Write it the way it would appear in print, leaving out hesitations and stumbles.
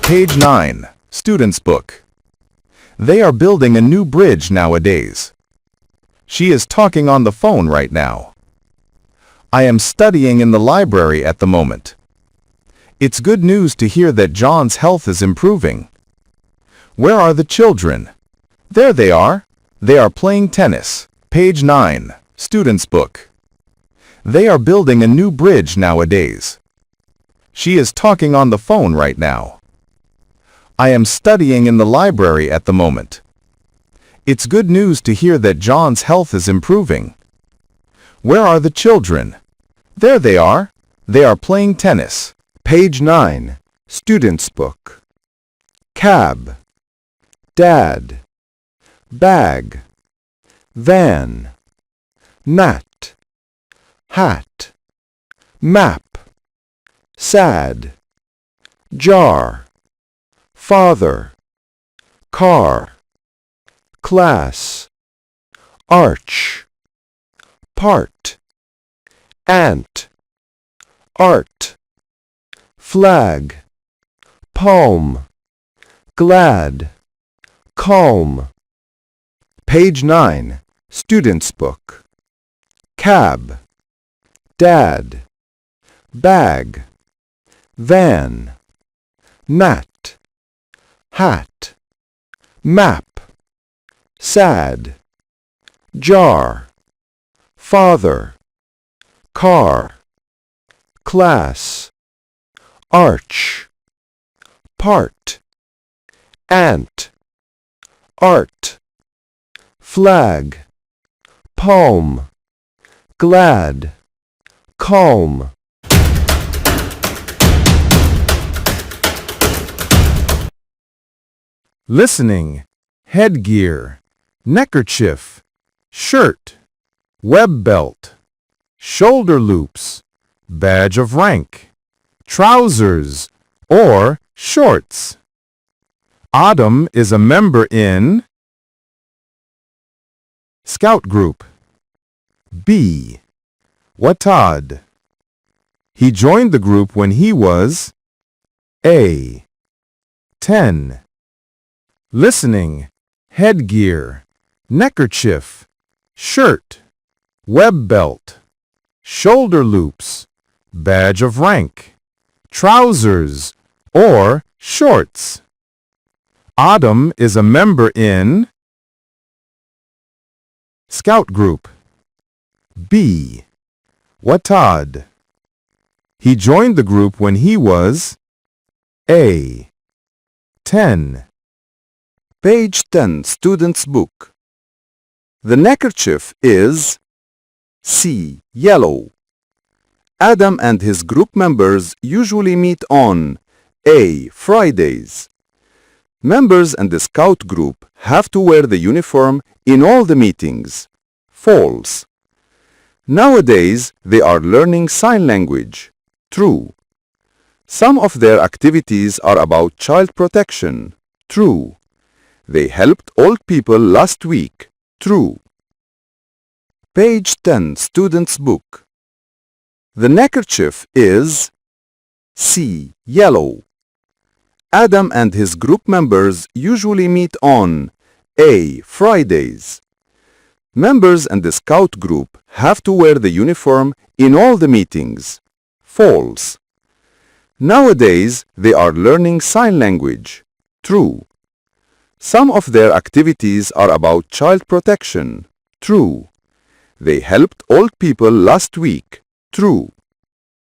Page 9, Student's Book. They are building a new bridge nowadays. She is talking on the phone right now. I am studying in the library at the moment. It's good news to hear that John's health is improving. Where are the children? There they are. They are playing tennis. Page 9, Student's Book. They are building a new bridge nowadays. She is talking on the phone right now. I am studying in the library at the moment. It's good news to hear that John's health is improving. Where are the children? There they are. They are playing tennis. Page 9, Student's Book. Cab, dad, bag, van, mat, hat, map, sad, jar, father, car, class, arch, part, ant, art, flag, palm, glad, calm. Page 9, Student's Book. Cab, dad, bag, van, mat, hat, map, sad, jar, father, car, class, arch, part, ant, art, flag, palm, glad, calm. Listening, headgear, neckerchief, shirt, web belt, shoulder loops, badge of rank, trousers or shorts. Adam is a member in Scout Group. B. Watad. He joined the group when he was A. 10. Listening, headgear, neckerchief, shirt, web belt, shoulder loops, badge of rank, trousers or shorts. Adam is a member in Scout Group. B. Watad. He joined the group when he was A. 10. Page 10, Student's Book. The neckerchief is C. Yellow. Adam and his group members usually meet on A. Fridays. Members in the Scout group have to wear the uniform in all the meetings. False. Nowadays, they are learning sign language. True. Some of their activities are about child protection. True. They helped old people last week. True. Page 10, Student's Book. The neckerchief is C. Yellow. Adam and his group members usually meet on A. Fridays. Members in the Scout group have to wear the uniform in all the meetings. False. Nowadays, they are learning sign language. True. Some of their activities are about child protection. True. They helped old people last week. True.